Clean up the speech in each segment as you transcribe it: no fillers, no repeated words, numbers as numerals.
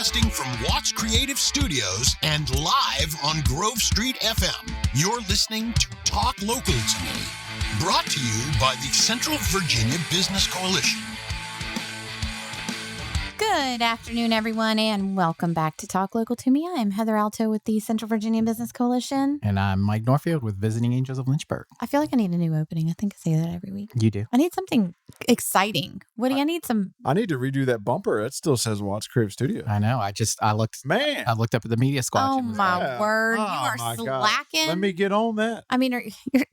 Broadcasting from Watts Creative Studios and live on Grove Street FM. You're listening to Talk Local to Me, brought to you by the Central Virginia Business Coalition. Good afternoon, everyone, and welcome back to Talk Local to Me. I'm Heather Alto with the Central Virginia Business Coalition. And I'm Mike Norfield with Visiting Angels of Lynchburg. I feel like I need a new opening. I think I say that every week. You do. I need something exciting. Woody, I need some... I need to redo that bumper. It still says Watts Creative Studio. I know. I looked up at the media squatch. Oh, and was my like, word. Oh, You are my God. slacking. Let me get on that. I mean, you're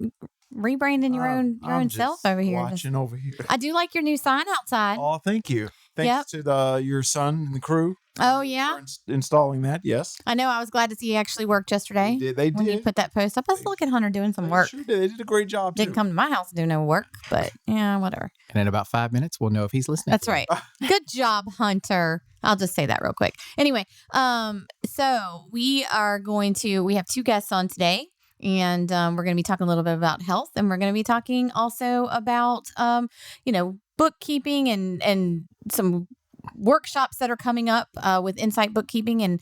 rebranding your own self over here. Watching over here. I do like your new sign outside. Oh, thank you. Thanks to your son and the crew. Oh, yeah? For installing that, yes. I know. I was glad to see you actually worked yesterday. They When you did. put that post up. I was looking at Hunter doing some work. Sure did. They did a great job, Didn't too. come to my house to do no work, but yeah, whatever. And in about 5 minutes, we'll know if he's listening. That's right. Good job, Hunter. I'll just say that real quick. Anyway, so we have two guests on today, and we're going to be talking a little bit about health, and we're going to be talking also about, bookkeeping and some workshops that are coming up with Insight Bookkeeping. And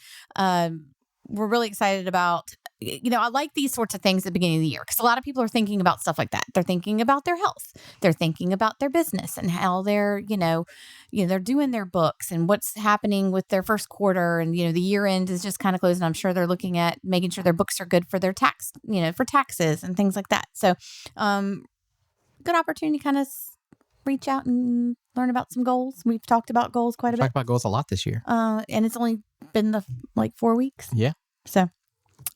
we're really excited about, I like these sorts of things at the beginning of the year because a lot of people are thinking about stuff like that. They're thinking about their health. They're thinking about their business and how they're, they're doing their books and what's happening with their first quarter. And, the year end is just kind of closing. I'm sure they're looking at making sure their books are good for their tax, for taxes and things like that. So, good opportunity to kind of reach out and learn about some goals. We've talked about goals quite a bit. Talked about goals a lot this year. And it's only been 4 weeks. Yeah. So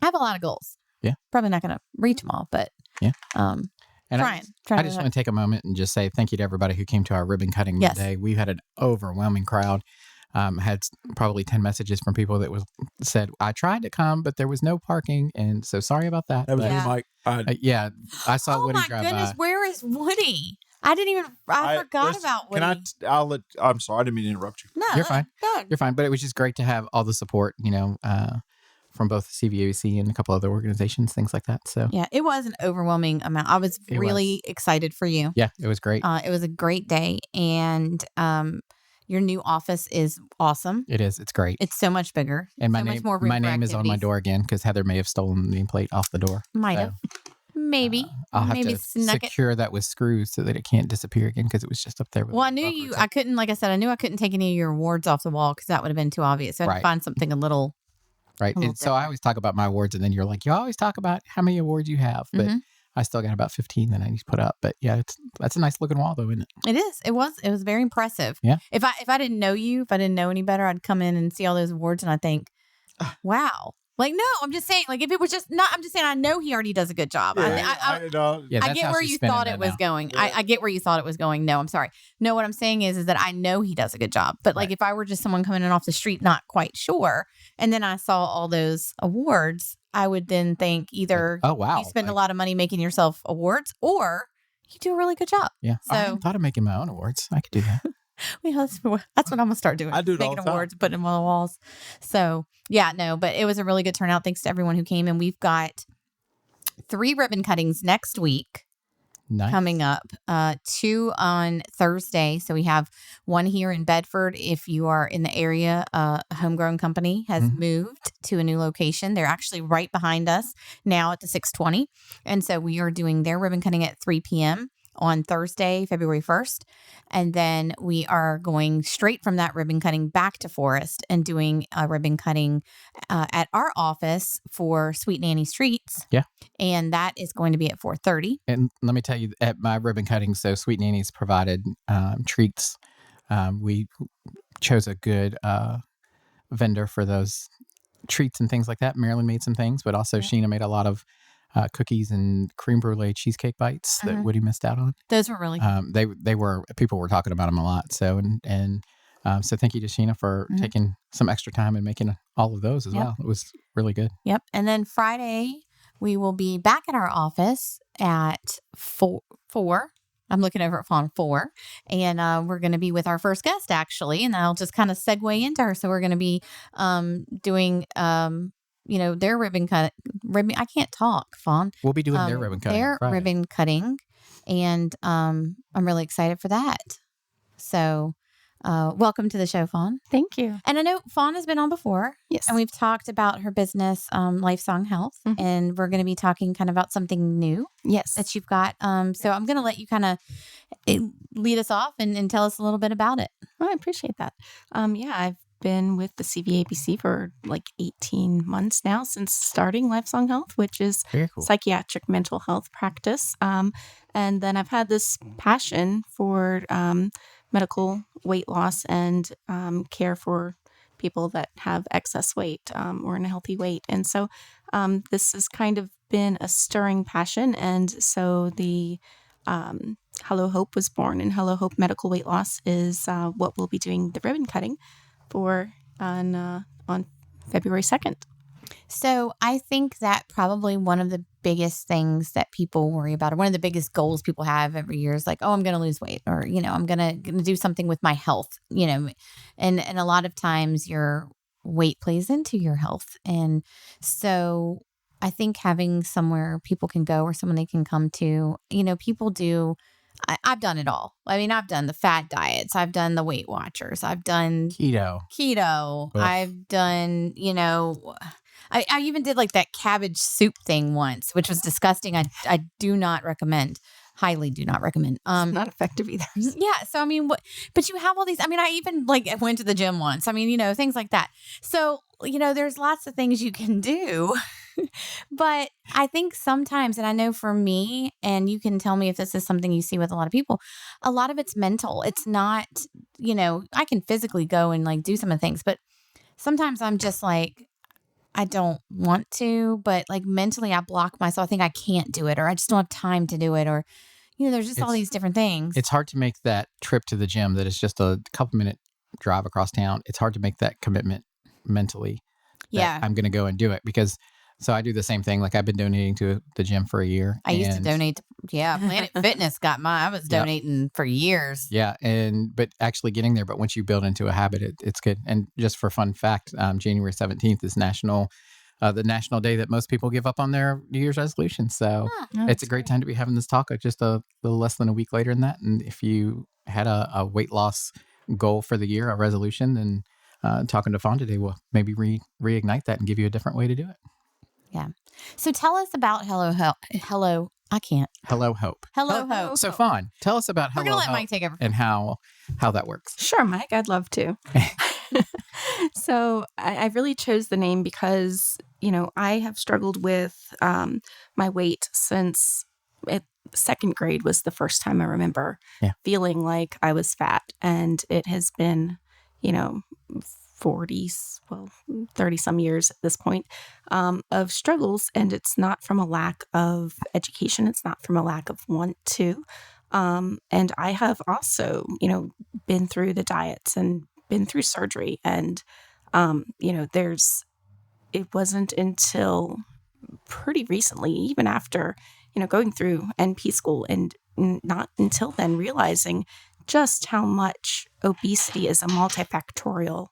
I have a lot of goals. Yeah. Probably not going to reach them all, but yeah. And I just want to take a moment and just say thank you to everybody who came to our ribbon cutting today. We had an overwhelming crowd. Had probably 10 messages from people that said, I tried to come, but there was no parking. And so sorry about that. That was me, Mike. I saw Woody drive by. Oh my goodness, where is Woody? I forgot about Woody. I'm sorry, I didn't mean to interrupt you. No, you're fine. Good. You're fine. But it was just great to have all the support, from both CVAC and a couple other organizations, things like that. So yeah, it was an overwhelming amount. I was really excited for you. Yeah, it was great. It was a great day. And your new office is awesome. It is. It's great. It's so much bigger. And my name is on my door again because Heather may have stolen the nameplate off the door. Might have. Maybe. I'll have Maybe to secure that with screws so that it can't disappear again because it was just up there. Well, I knew I couldn't, like I said, I knew I couldn't take any of your awards off the wall because that would have been too obvious. So I had to find something a little. Right. And so I always talk about my awards and then you're like, you always talk about how many awards you have. But I still got about 15 that I need to put up. But yeah, that's a nice looking wall though, isn't it? It is. It was very impressive. Yeah. If I didn't know you, if I didn't know any better, I'd come in and see all those awards and I think, wow. Like, no, I'm just saying, like, if it was just not, I'm just saying, I know he already does a good job. I get where you thought it was going. Yeah. I get where you thought it was going. No, I'm sorry. No, what I'm saying is that I know he does a good job. But like, if I were just someone coming in off the street, not quite sure, and then I saw all those awards, I would then think either, oh, wow, you spend a lot of money making yourself awards or you do a really good job. Yeah. So, I thought of making my own awards. I could do that. That's what I'm going to start doing. I do it making all the awards, putting them on the walls. So, yeah, no, but it was a really good turnout. Thanks to everyone who came. And we've got 3 ribbon cuttings next week coming up, 2 on Thursday. So we have one here in Bedford. If you are in the area, a homegrown company has moved to a new location. They're actually right behind us now at the 620. And so we are doing their ribbon cutting at 3 p.m. on Thursday, February 1st. And then we are going straight from that ribbon cutting back to Forest and doing a ribbon cutting at our office for Sweet Nanny Streets. Yeah. And that is going to be at 4:30. And let me tell you, at my ribbon cutting, so Sweet Nanny's provided treats. We chose a good vendor for those treats and things like that. Marilyn made some things, but also Sheena made a lot of cookies and creme brulee cheesecake bites that Woody missed out on. Those were really good. People were talking about them a lot. So, so thank you to Sheena for taking some extra time and making all of those as well. It was really good. Yep. And then Friday, we will be back at our office at 4. I'm looking over at Fawn 4, and we're going to be with our first guest, actually, and I'll just kind of segue into her. So we're going to be doing their ribbon cut. I can't talk, Fawn. We'll be doing their ribbon cutting. Their ribbon cutting, and I'm really excited for that. So Welcome to the show, Fawn. Thank you. And I know Fawn has been on before. Yes. And we've talked about her business, Lifesong Health. Mhm. And we're going to be talking kind of about something new Yes. that you've got. So I'm going to let you kind of lead us off and tell us a little bit about it. Well, I appreciate that. I've been with the CVAPC for like 18 months now since starting Lifesong Health, which is Very cool. psychiatric mental health practice. And then I've had this passion for medical weight loss and care for people that have excess weight or unhealthy weight. And so this has kind of been a stirring passion. And so the Hello Hope was born, and Hello Hope Medical Weight Loss is what we'll be doing the ribbon cutting for on February 2nd. So I think that probably one of the biggest things that people worry about, or one of the biggest goals people have every year is like, oh, I'm going to lose weight, or, I'm going to do something with my health, and a lot of times your weight plays into your health. And so I think having somewhere people can go or someone they can come to, people do. I've done it all. I mean, I've done the fat diets. I've done the Weight Watchers. I've done Keto. Keto. Ugh. I've done, I even did like that cabbage soup thing once, which was disgusting. I do not recommend. Highly do not recommend. It's not effective either. Yeah. So, I mean, but you have all these, I mean, I even like went to the gym once. I mean, things like that. So, there's lots of things you can do. But I think sometimes, and I know for me, and you can tell me if this is something you see with a lot of people, a lot of it's mental. It's not, I can physically go and like do some of the things, but sometimes I'm just like, I don't want to, but like mentally I block myself. I think I can't do it, or I just don't have time to do it, or, there's just all these different things. It's hard to make that trip to the gym that is just a couple minute drive across town. It's hard to make that commitment mentally. Yeah. I'm going to go and do it because so I do the same thing. Like I've been donating to the gym for a year. I used to donate. Planet Fitness got mine. I was donating for years. Yeah. But actually getting there. But once you build into a habit, it's good. And just for fun fact, January 17th is the national day that most people give up on their New Year's resolutions. So it's a great time to be having this talk just a little less than a week later than that. And if you had a weight loss goal for the year, a resolution, then talking to Fawn today will maybe reignite that and give you a different way to do it. Yeah. So tell us about Hello Hope. Hello Hope. So Fawn, tell us about We're Hello gonna let Hope Mike take over. and how that works. Sure, Mike, I'd love to. So I really chose the name because, I have struggled with my weight since second grade was the first time I remember feeling like I was fat. And it has been, 30 some years at this point of struggles. And it's not from a lack of education. It's not from a lack of want to. And I have also, been through the diets and been through surgery. And, it wasn't until pretty recently, even after, going through NP school and not until then realizing just how much obesity is a multifactorial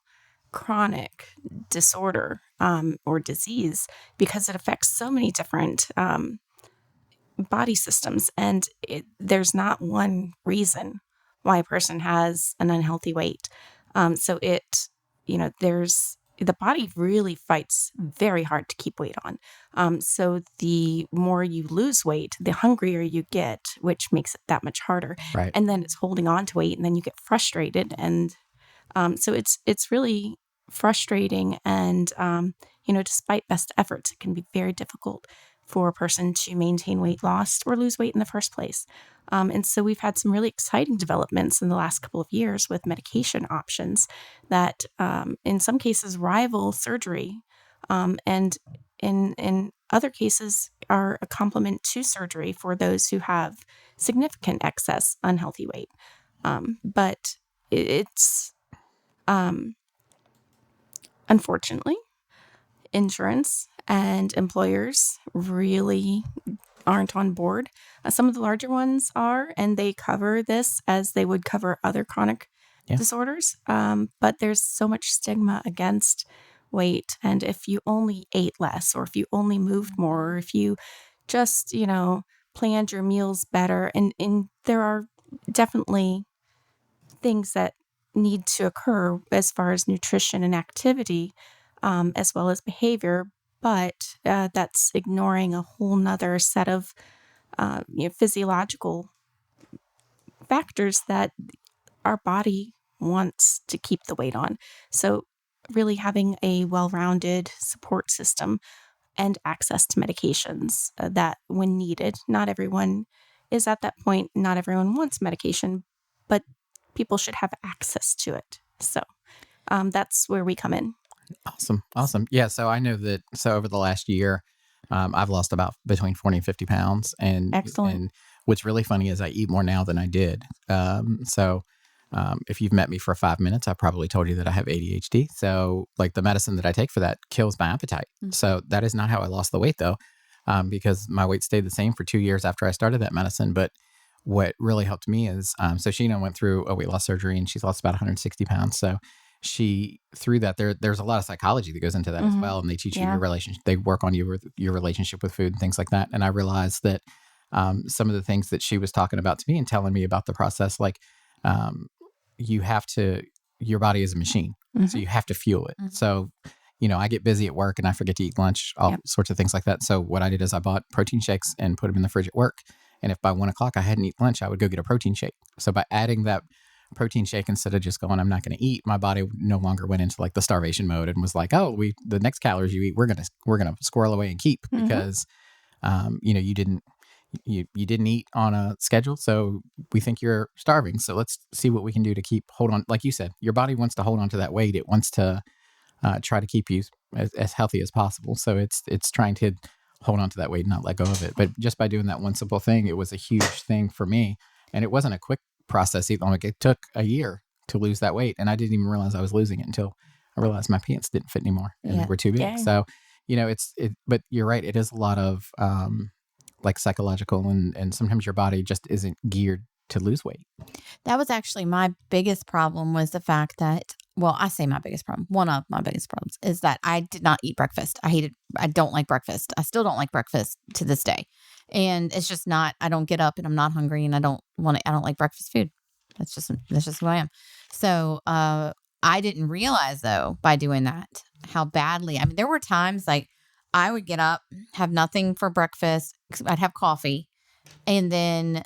chronic disorder or disease because it affects so many different body systems. And there's not one reason why a person has an unhealthy weight. So the body really fights very hard to keep weight on. So the more you lose weight, the hungrier you get, which makes it that much harder. Right. And then it's holding on to weight, and then you get frustrated. And so it's really frustrating. And, despite best efforts, it can be very difficult for a person to maintain weight loss or lose weight in the first place. And so we've had some really exciting developments in the last couple of years with medication options that in some cases rival surgery and in other cases are a complement to surgery for those who have significant excess unhealthy weight. But it's unfortunately, insurance and employers really aren't on board. Some of the larger ones are, and they cover this as they would cover other chronic disorders. But there's so much stigma against weight. And if you only ate less, or if you only moved more, or if you just, planned your meals better, and there are definitely things that need to occur as far as nutrition and activity, as well as behavior, but that's ignoring a whole nother set of physiological factors that our body wants to keep the weight on. So really having a well-rounded support system and access to medications that when needed, not everyone is at that point, not everyone wants medication, but people should have access to it. So that's where we come in. Awesome. Yeah. So I know that. So over the last year, I've lost about between 40 and 50 pounds. Excellent. And what's really funny is I eat more now than I did. If you've met me for 5 minutes, I probably told you that I have ADHD. So like the medicine that I take for that kills my appetite. Mm-hmm. So that is not how I lost the weight though, because my weight stayed the same for 2 years after I started that medicine. But what really helped me is, so Sheena went through a weight loss surgery and she's lost about 160 pounds. So she, through that, there's a lot of psychology that goes into that as well. And they teach you your relationship. They work on your relationship with food and things like that. And I realized that some of the things that she was talking about to me and telling me about the process, like you have to, your body is a machine. So you have to fuel it. So, I get busy at work and I forget to eat lunch, all sorts of things like that. So what I did is I bought protein shakes and put them in the fridge at work. And if by 1 o'clock I hadn't eaten lunch, I would go get a protein shake. So by adding that protein shake, instead of just going, I'm not going to eat, my body no longer went into like the starvation mode and was like, oh, the next calories you eat, we're going to squirrel away and keep because, you didn't eat on a schedule. So we think you're starving. So let's see what we can do to hold on. Like you said, your body wants to hold on to that weight. It wants to try to keep you as healthy as possible. So it's trying to hold on to that weight and not let go of it. But just by doing that one simple thing, it was a huge thing for me. And it wasn't a quick process either. Like it took a year to lose that weight. And I didn't even realize I was losing it until I realized my pants didn't fit anymore and they were too big. Yeah. So, but you're right. It is a lot of like psychological and sometimes your body just isn't geared to lose weight. That was actually my biggest problem, was the fact that, well, I say my biggest problem, one of my biggest problems is that I did not eat breakfast. I don't like breakfast. I still don't like breakfast to this day. And it's just not, I don't get up and I'm not hungry and I don't like breakfast food. That's just who I am. So, I didn't realize though, by doing that, how badly, I mean, there were times like I would get up, have nothing for breakfast. I'd have coffee and then,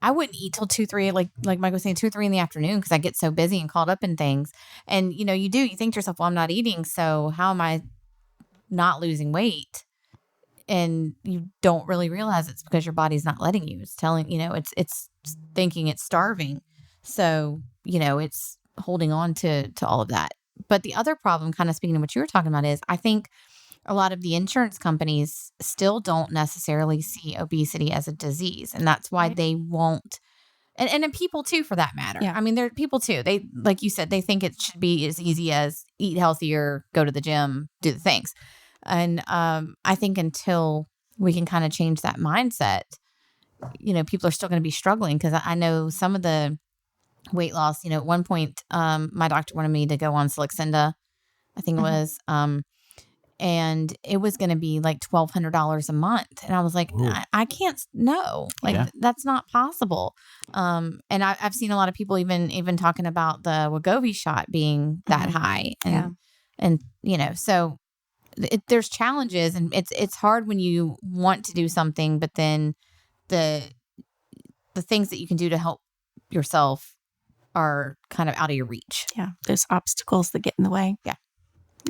I wouldn't eat till 2, 3, like Mike was saying, 2, 3 in the afternoon because I get so busy and caught up in things. And, you think to yourself, well, I'm not eating. So how am I not losing weight? And you don't really realize it's because your body's not letting you. It's telling, it's thinking it's starving. So, it's holding on to all of that. But the other problem, kind of speaking of what you were talking about, is I think a lot of the insurance companies still don't necessarily see obesity as a disease. And that's why they won't. And then people too, for that matter. Yeah. I mean, there are people too. They, like you said, they think it should be as easy as eat healthier, go to the gym, do the things. And I think until we can kind of change that mindset, people are still going to be struggling. Because I know some of the weight loss, at one point, my doctor wanted me to go on Saluxenda, I think it was. And it was going to be like $1,200 a month. And I was like, I can't, no, that's not possible. And I've seen a lot of people even talking about the Wegovy shot being that high. And so there's challenges and it's hard when you want to do something, but then the things that you can do to help yourself are kind of out of your reach. Yeah. There's obstacles that get in the way. Yeah.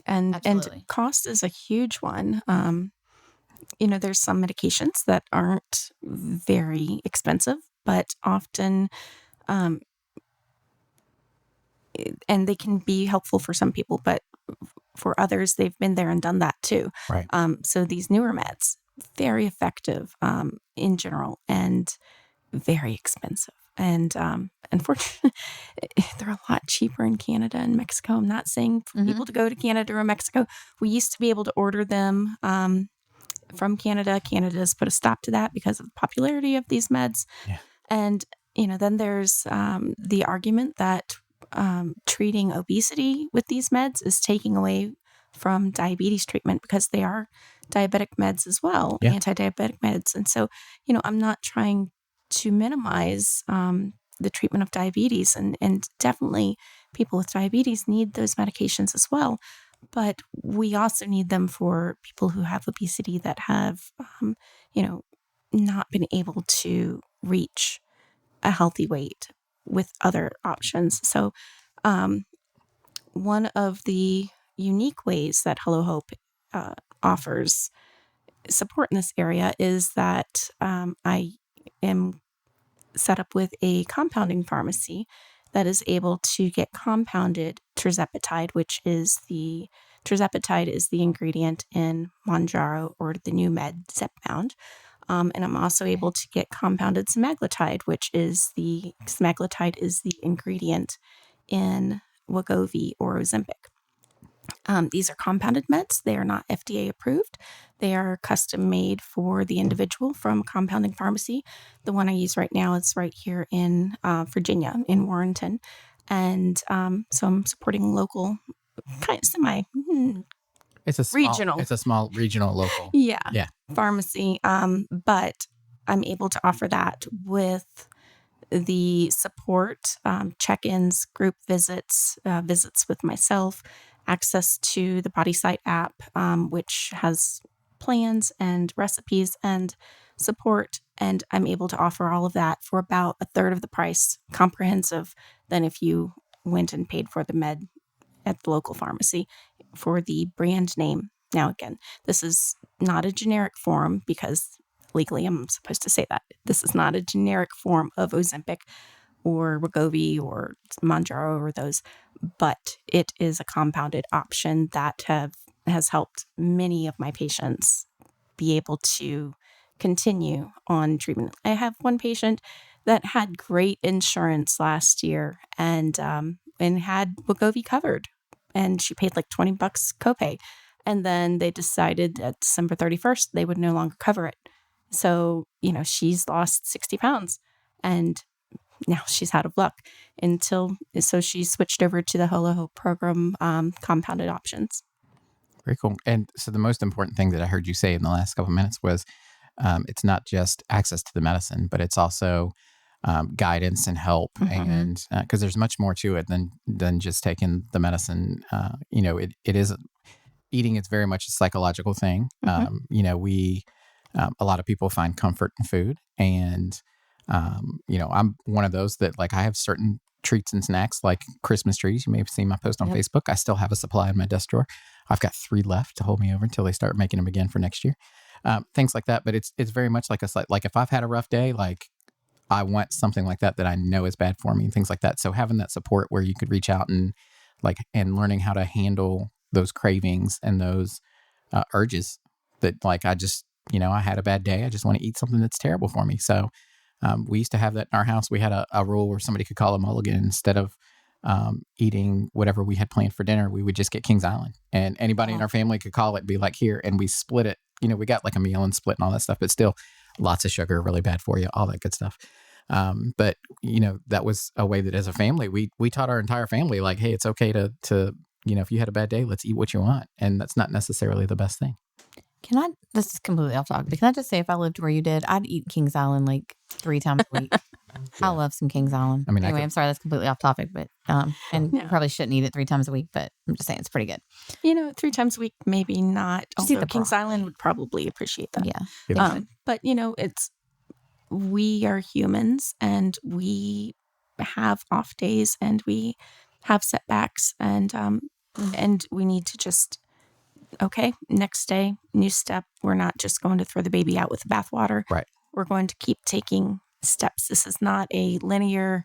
And Absolutely. cost is a huge one. There's some medications that aren't very expensive, but often, and they can be helpful for some people, but for others, they've been there and done that too. Right. So these newer meds, very effective in general and very expensive. And unfortunately, they're a lot cheaper in Canada and Mexico. I'm not saying for people to go to Canada or Mexico. We used to be able to order them from Canada. Canada has put a stop to that because of the popularity of these meds. Yeah. And, then there's the argument that treating obesity with these meds is taking away from diabetes treatment because they are diabetic meds as well, anti-diabetic meds. And so, I'm not trying to minimize the treatment of diabetes, and definitely people with diabetes need those medications as well. But we also need them for people who have obesity that have, you know, not been able to reach a healthy weight with other options. So, one of the unique ways that Hello Hope offers support in this area is that I am set up with a compounding pharmacy that is able to get compounded tirzepatide, which is the tirzepatide is the ingredient in Monjaro or the new med Zepbound. And I'm also able to get compounded semaglutide, which is the semaglutide is the ingredient in Wegovy or Ozempic. These are compounded meds. They are not FDA approved. They are custom made for the individual from Compounding Pharmacy. The one I use right now is right here in Virginia, in Warrenton. And so I'm supporting local, kind of It's a regional. It's a small regional local. Yeah. Pharmacy. But I'm able to offer that with the support, check-ins, group visits, visits with myself, access to the Body Sight app, which has plans and recipes and support. And I'm able to offer all of that for about a third of the price, comprehensive, than if you went and paid for the med at the local pharmacy for the brand name. Now, again, this is not a generic form because legally I'm supposed to say that. This is not a generic form of Ozempic or Wegovy or Monjaro or those, but it is a compounded option that has helped many of my patients be able to continue on treatment. I have one patient that had great insurance last year and had Wegovy covered, and she paid like $20 copay. And then they decided that December 31st, they would no longer cover it. So, she's lost 60 pounds and now she's out of luck so she switched over to the Hello Hope program, compounded options. Very cool. And so the most important thing that I heard you say in the last couple of minutes was it's not just access to the medicine, but it's also guidance and help. Mm-hmm. And because there's much more to it than just taking the medicine. It is eating. It's very much a psychological thing. Mm-hmm. A lot of people find comfort in food, and I'm one of those that I have certain treats and snacks like Christmas trees. You may have seen my post on Facebook. I still have a supply in my desk drawer. I've got 3 left to hold me over until they start making them again for next year. Things like that. But it's very much like if I've had a rough day, I want something like that I know is bad for me and things like that. So having that support where you could reach out and learning how to handle those cravings and those urges that I just, I had a bad day. I just want to eat something that's terrible for me. So we used to have that in our house. We had a rule where somebody could call a mulligan instead of eating whatever we had planned for dinner. We would just get Kings Island, and anybody in our family could call it, be like, here, and we split it. We got a meal and split and all that stuff, but still lots of sugar, really bad for you, all that good stuff. But that was a way that as a family, we taught our entire family, hey, it's okay to if you had a bad day, let's eat what you want. And that's not necessarily the best thing. This is completely off topic, but can I just say, if I lived where you did, I'd eat Kings Island 3 times a week. I love some Kings Island. Anyway, I'm sorry, that's completely off topic, but, you probably shouldn't eat it 3 times a week, but I'm just saying it's pretty good. 3 times a week, maybe not. Just eat the Kings Island would probably appreciate that. Yeah. But we are humans and we have off days and we have setbacks and we need to just, okay, next day, new step. We're not just going to throw the baby out with the bathwater. Right. We're going to keep taking steps. This is not a linear,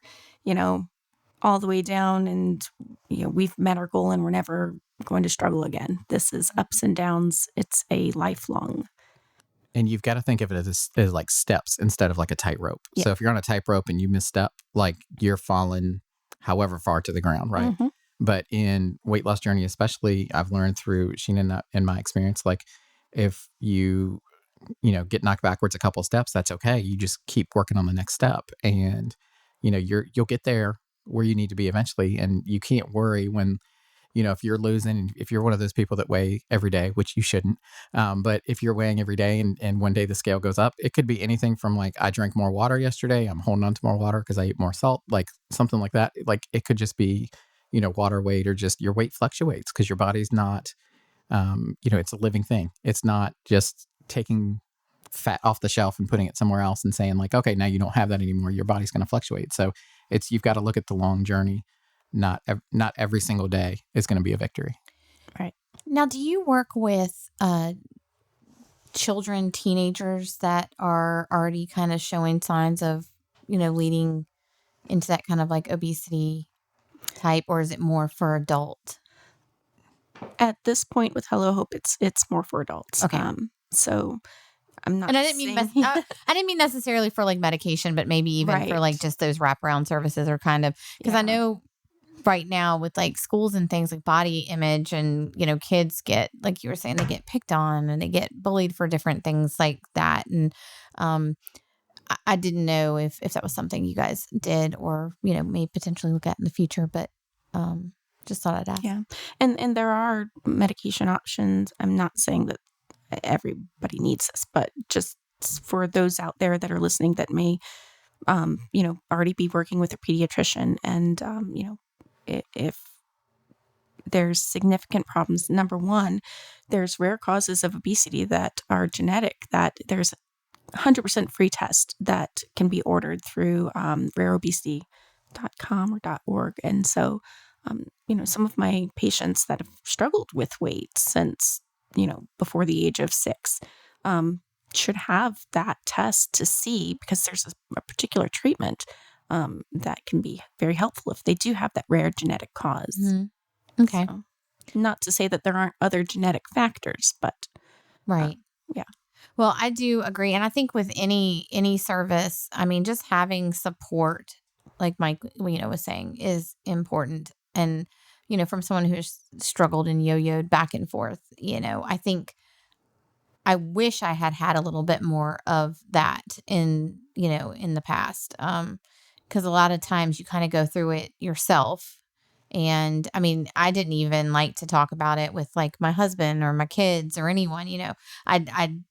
all the way down and, we've met our goal and we're never going to struggle again. This is ups and downs. It's a lifelong. And you've got to think of it as steps instead of a tightrope. Yeah. So if you're on a tightrope and you misstep, you're falling however far to the ground, right? Mm-hmm. But in weight loss journey, especially, I've learned through Sheena and my experience, if you, get knocked backwards a couple of steps, that's okay. You just keep working on the next step, and you'll get there where you need to be eventually. And you can't worry when if you're losing, if you're one of those people that weigh every day, which you shouldn't, but if you're weighing every day and one day the scale goes up, it could be anything from like, I drank more water yesterday, I'm holding on to more water because I ate more salt, like something like that. Like it could just be, water weight, or just your weight fluctuates because your body's not, it's a living thing. It's not just taking fat off the shelf and putting it somewhere else and saying like, okay, now you don't have that anymore. Your body's going to fluctuate. So you've got to look at the long journey. Not every single day is going to be a victory. Right. Now, do you work with children, teenagers that are already kind of showing signs of, leading into that kind of like obesity type, or is it more for adult? At this point with Hello Hope, it's more for adults. Okay. So I'm not. And I didn't mean I didn't mean necessarily for like medication, but maybe even for like just those wraparound services, or kind of, because I know right now with like schools and things like body image, and kids get, like you were saying, they get picked on and they get bullied for different things like that. And I didn't know if that was something you guys did, or may potentially look at in the future, but just thought I'd ask. Yeah. And there are medication options. I'm not saying that everybody needs this, but just for those out there that are listening that may already be working with a pediatrician, and if there's significant problems. Number one, there's rare causes of obesity that are genetic, that there's 100% free test that can be ordered through rareobesity.com or .org. And so, some of my patients that have struggled with weight since, before the age of 6, should have that test to see, because there's a particular treatment that can be very helpful if they do have that rare genetic cause. Mm-hmm. Okay. So, not to say that there aren't other genetic factors, but right. Yeah. Well, I do agree. And I think with any service, I mean, just having support, like Mike, was saying, is important. And, from someone who's struggled and yo-yoed back and forth, I think I wish I had a little bit more of that in the past. Because a lot of times you kind of go through it yourself. And I mean, I didn't even like to talk about it with like my husband or my kids or anyone, I'd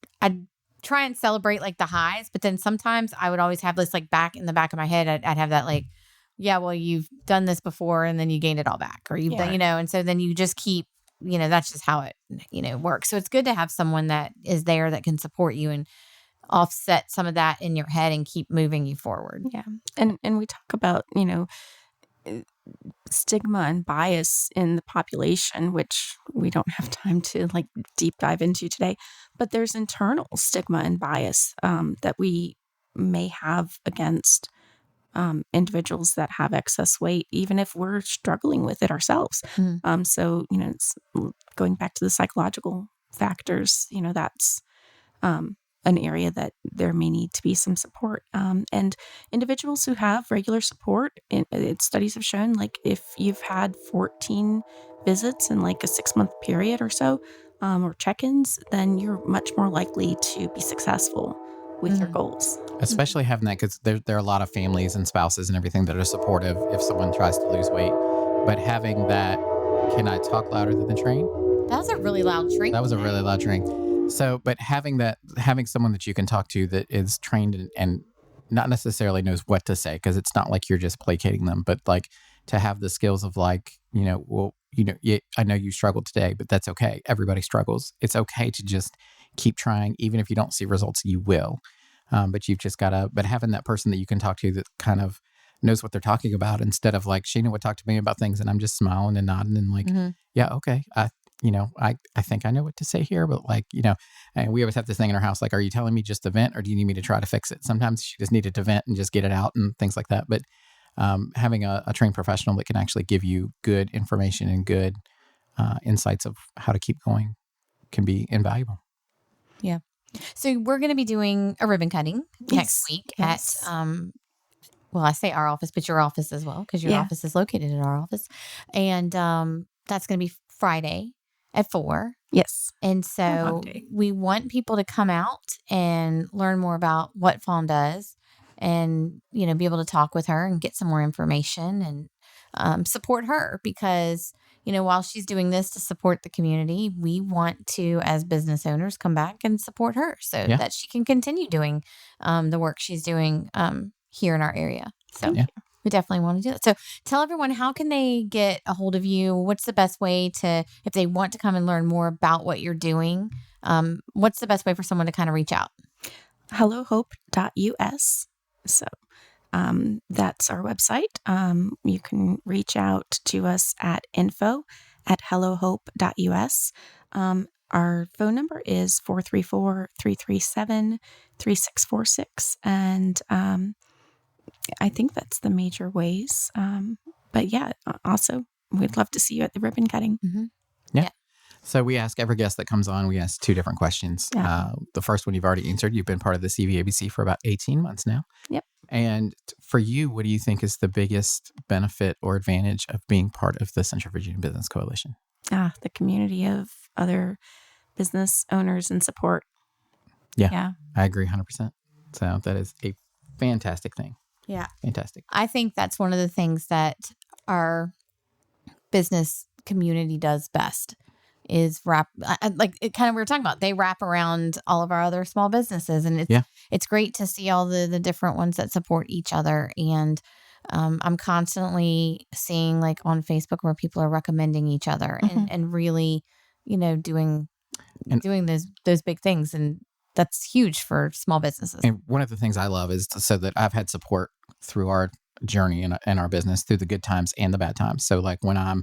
try and celebrate like the highs, but then sometimes I would always have this like back in the back of my head. I'd have that like, yeah, well, you've done this before and then you gained it all back, or you've done, and so then you just keep, that's just how it, works. So it's good to have someone that is there that can support you and offset some of that in your head and keep moving you forward. Yeah. And we talk about, stigma and bias in the population, which we don't have time to like deep dive into today, but there's internal stigma and bias that we may have against individuals that have excess weight, even if we're struggling with it ourselves. Mm-hmm. So, it's going back to the psychological factors, that's an area that there may need to be some support. And individuals who have regular support, studies have shown, like if you've had 14 visits in like a 6-month period or so, or check-ins, then you're much more likely to be successful with your goals. Especially having that, because there are a lot of families and spouses and everything that are supportive if someone tries to lose weight. But having that, can I talk louder than the train? That was a really loud train. That was a really loud train. So, but having someone that you can talk to that is trained and not necessarily knows what to say, because it's not like you're just placating them, but like to have the skills of like, I know you struggled today, but that's okay. Everybody struggles. It's okay to just keep trying. Even if you don't see results, you will. But you've just got to, but having that person that you can talk to that kind of knows what they're talking about, instead of like, Sheena would talk to me about things and I'm just smiling and nodding and like, yeah, okay. I think I know what to say here, but like, and we always have this thing in our house, like, are you telling me just to vent or do you need me to try to fix it? Sometimes she just needed to vent and just get it out and things like that. But having a trained professional that can actually give you good information and good insights of how to keep going can be invaluable. Yeah. So we're going to be doing a ribbon cutting next week at, well, I say our office, but your office as well, because your office is located at our office. And that's going to be Friday at 4. Yes. And so we want people to come out and learn more about what Fawn does and, be able to talk with her and get some more information and support her, because, while she's doing this to support the community, we want to, as business owners, come back and support her so Yeah. that she can continue doing the work she's doing here in our area. So Yeah. we definitely want to do that. So tell everyone, how can they get a hold of you? What's the best way to, if they want to come and learn more about what you're doing, what's the best way for someone to kind of reach out? HelloHope.us. So that's our website. You can reach out to us at info@hellohope.us. Our phone number is 434-337-3646. And I think that's the major ways. But yeah, also, we'd love to see you at the ribbon cutting. Mm-hmm. Yeah. So we ask every guest that comes on, we ask 2 different questions. Yeah. The first one you've already answered. You've been part of the CVABC for about 18 months now. Yep. And for you, what do you think is the biggest benefit or advantage of being part of the Central Virginia Business Coalition? The community of other business owners and support. Yeah. I agree 100%. So that is a fantastic thing. Yeah. Fantastic. I think that's one of the things that our business community does best is wrap, like it kind of, we were talking about, they wrap around all of our other small businesses, and it's great to see all the different ones that support each other. And I'm constantly seeing like on Facebook where people are recommending each other and really, doing those big things. And that's huge for small businesses. And one of the things I love is so that I've had support through our journey in our business, through the good times and the bad times. So like when I'm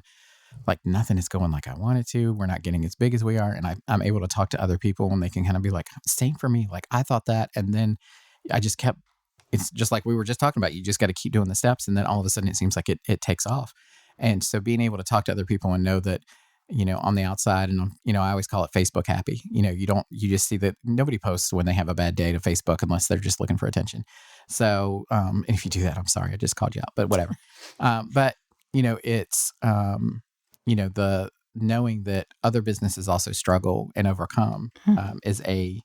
like nothing is going like I want it to, we're not getting as big as we are, and I'm able to talk to other people and they can kind of be like, same for me, like I thought that. And then I just kept, it's just like we were just talking about, you just got to keep doing the steps, and then all of a sudden it seems like it takes off. And so being able to talk to other people and know that, on the outside, and I always call it Facebook happy. You just see that nobody posts when they have a bad day to Facebook unless they're just looking for attention. So if you do that, I'm sorry, I just called you out, but whatever. But it's the knowing that other businesses also struggle and overcome is a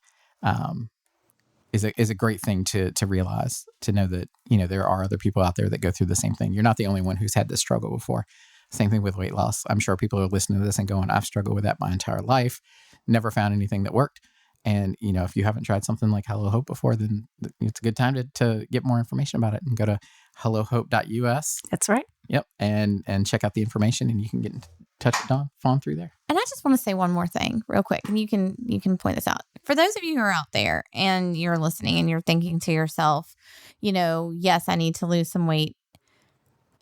great thing to realize, to know that there are other people out there that go through the same thing. You're not the only one who's had this struggle before. Same thing with weight loss. I'm sure people are listening to this and going, I've struggled with that my entire life, never found anything that worked. And if you haven't tried something like Hello Hope before, then it's a good time to get more information about it and go to hellohope.us. That's right. Yep. And check out the information, and you can get in touch with Fawn through there. And I just want to say one more thing real quick, and you can point this out. For those of you who are out there and you're listening and you're thinking to yourself, yes, I need to lose some weight.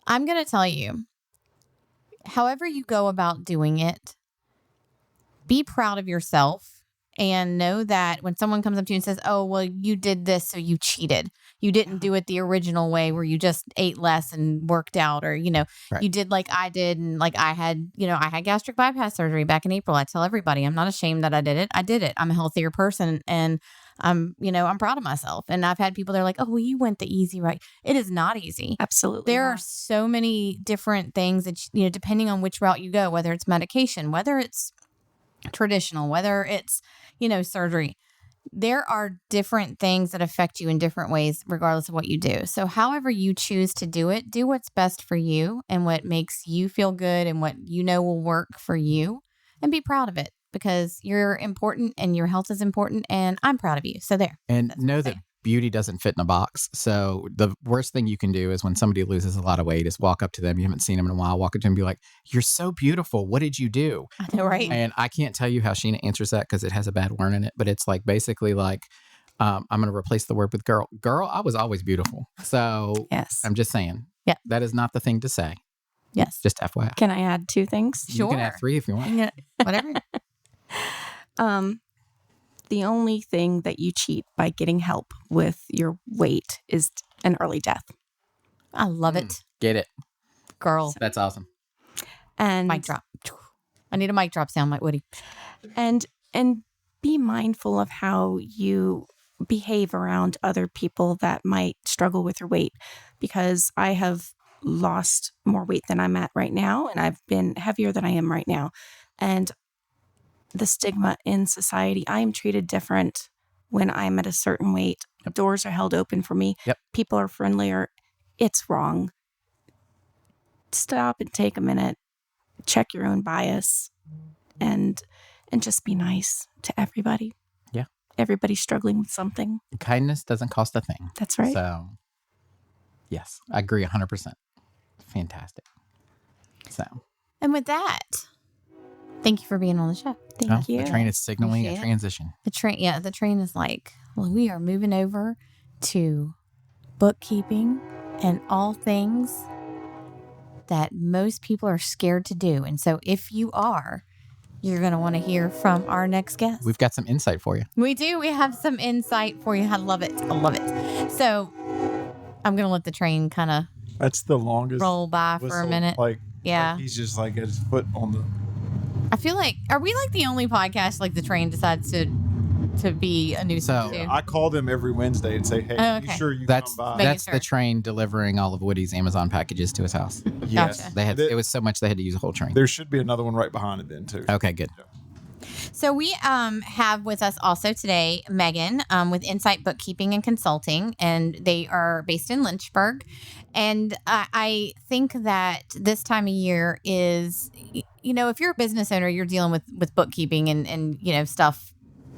I'm going to tell you, however you go about doing it, be proud of yourself. And know that when someone comes up to you and says, oh, well, you did this, so you cheated. You didn't do it the original way where you just ate less and worked out, or, Right. You did like I did. And like I had gastric bypass surgery back in April. I tell everybody, I'm not ashamed that I did it. I did it. I'm a healthier person, and I'm proud of myself. And I've had people that are like, oh, well, you went the easy route. It is not easy. Absolutely. There are so many different things that, depending on which route you go, whether it's medication, whether it's traditional, whether it's, surgery, there are different things that affect you in different ways, regardless of what you do. So however you choose to do it, do what's best for you and what makes you feel good and what will work for you, and be proud of it, because you're important and your health is important, and I'm proud of you. So there. And know that beauty doesn't fit in a box. So the worst thing you can do is when somebody loses a lot of weight is walk up to them. You haven't seen them in a while. Walk up to them and be like, you're so beautiful. What did you do? I know, right? And I can't tell you how Sheena answers that because it has a bad word in it. But it's like basically like, I'm going to replace the word with girl. Girl, I was always beautiful. So Yes. I'm just saying. Yeah. That is not the thing to say. Yes. Just FYI. Can I add 2 things? Sure. You can add 3 if you want. Yeah, whatever. The only thing that you cheat by getting help with your weight is an early death. I love it. Get it. Girl. That's awesome. And Mic drop. I need a mic drop sound like Woody. and be mindful of how you behave around other people that might struggle with their weight, because I have lost more weight than I'm at right now, and I've been heavier than I am right now. And the stigma in society, I am treated different when I'm at a certain weight. Yep. Doors are held open for me. Yep. People are friendlier. It's wrong. Stop and take a minute check your own bias and just be nice to everybody. Yeah. Everybody's struggling with something. Kindness doesn't cost a thing. That's right. So, yes, I agree 100%. Fantastic. So, And with that, thank you for being on the show. Thank you. The train is signaling Appreciate a it. transition. The train is like, well, we are moving over to bookkeeping and all things that most people are scared to do. And so if you are, you're going to want to hear from our next guest. We've got some insight for you. We do. We have some insight for you. I love it. I love it. So I'm going to let the train kind of That's the longest roll by for a whistle, minute. Like He's just like at his foot on the. I feel like, are we like the only podcast like the train decides to be a nuisance So, to? I call them every Wednesday and say, "Hey, Oh, be okay. sure you That's come by." that's sure. the train delivering all of Woody's Amazon packages to his house. Yes. Gotcha. They had it was so much they had to use a whole train. There should be another one right behind it then too. Okay, good. So we have with us also today Megan with Insight Bookkeeping and Consulting, and they are based in Lynchburg. And I think that this time of year is, you know, if you're a business owner, you're dealing with bookkeeping and you know, stuff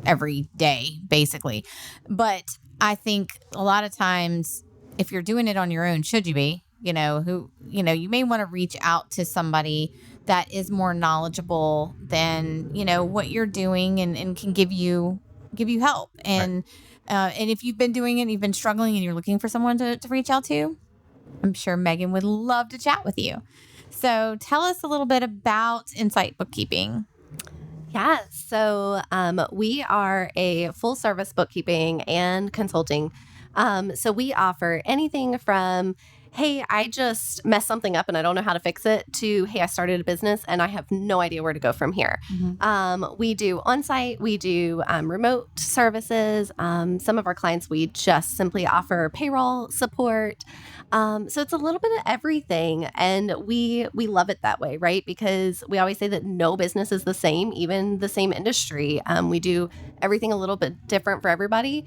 every day, basically. But I think a lot of times if you're doing it on your own, should you be, you know, you may want to reach out to somebody that is more knowledgeable than, you know, what you're doing and can give you help. And and if you've been doing it and you've been struggling and you're looking for someone to reach out to, I'm sure Megan would love to chat with you. So tell us a little bit about Insight Bookkeeping. Yeah, so we are a full service bookkeeping and consulting. So we offer anything from, hey, I just messed something up and I don't know how to fix it, to, hey, I started a business and I have no idea where to go from here. We do on-site, we do remote services. Some of our clients, we just simply offer payroll support. So it's a little bit of everything, and we love it that way, right? Because we always say that no business is the same, even the same industry. We do everything a little bit different for everybody,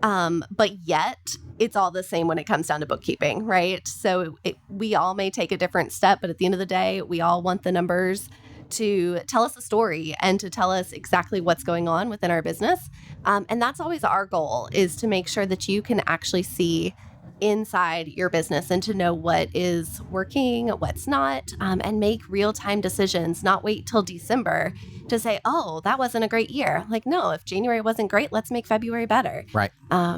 but yet it's all the same when it comes down to bookkeeping, right? So we all may take a different step, but at the end of the day, we all want the numbers to tell us a story and to tell us exactly what's going on within our business. And that's always our goal, is to make sure that you can actually see inside your business and to know what is working, what's not, and make real-time decisions, not wait till December to say, oh, that wasn't a great year. Like, no, if January wasn't great, let's make February better. Right.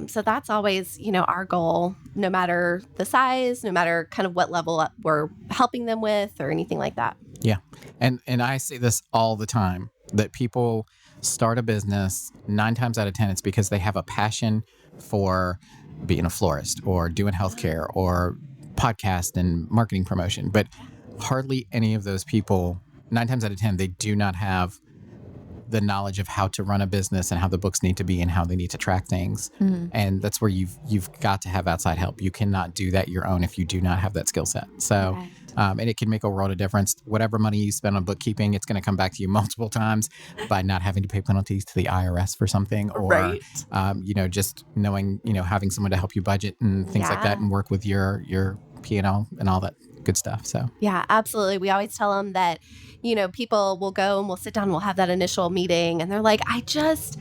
So that's always, our goal, no matter the size, no matter kind of what level up we're helping them with or anything like that. Yeah. And I say this all the time, that people start a business 9 times out of 10, it's because they have a passion for being a florist or doing healthcare or podcast and marketing promotion. But hardly any of those people, 9 times out of 10, they do not have the knowledge of how to run a business and how the books need to be and how they need to track things. And that's where you've got to have outside help. You cannot do that your own if you do not have that skill set. So, Right. And it can make a world of difference. Whatever money you spend on bookkeeping, it's going to come back to you multiple times by not having to pay penalties to the IRS for something, or, Right. Just knowing, having someone to help you budget and things like that, Yeah. and work with your P&L and all that good stuff. So Yeah, absolutely. We always tell them that, people will go and we'll sit down and we'll have that initial meeting and they're like, I just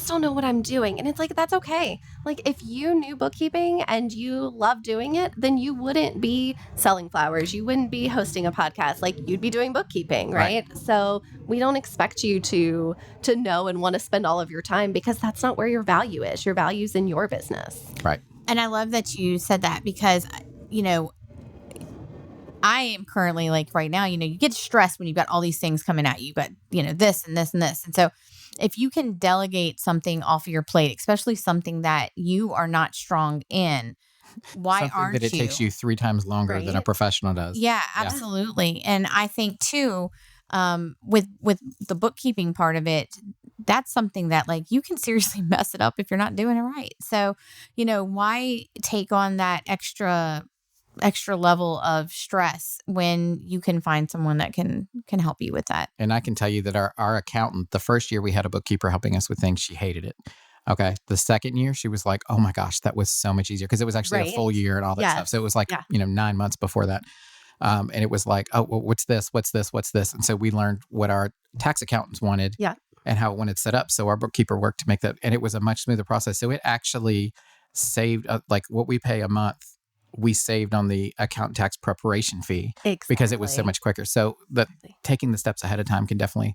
don't know what I'm doing. And it's like, that's okay. Like, if you knew bookkeeping and you love doing it, then you wouldn't be selling flowers. You wouldn't be hosting a podcast. Like, you'd be doing bookkeeping, right? So we don't expect you to know and want to spend all of your time, because that's not where your value is. Your value's in your business. right. And I love that you said that, because, I am currently, like, right now, you get stressed when you've got all these things coming at you. You've got, this and this and this. And so if you can delegate something off of your plate, especially something that you are not strong in, why Something aren't that it you? takes you 3 times longer than a Right. professional does. Yeah, absolutely. And I think too, with the bookkeeping part of it, that's something that, like, you can seriously mess it up if you're not doing it right. So, why take on that extra level of stress when you can find someone that can help you with that? And I can tell you that our accountant, the first year we had a bookkeeper helping us with things, she hated it. Okay. The second year, she was like, oh my gosh, that was so much easier, because it was actually a Right. full year and all that Yes. stuff. So it was like, Yeah. 9 months before that. And it was like, oh, well, what's this? What's this? What's this? And so we learned what our tax accountants wanted Yeah. and how it wanted set up. So our bookkeeper worked to make that, and it was a much smoother process. So it actually saved like what we pay a month. We saved on the account tax preparation fee because it was so Exactly. much quicker. So taking the steps ahead of time can definitely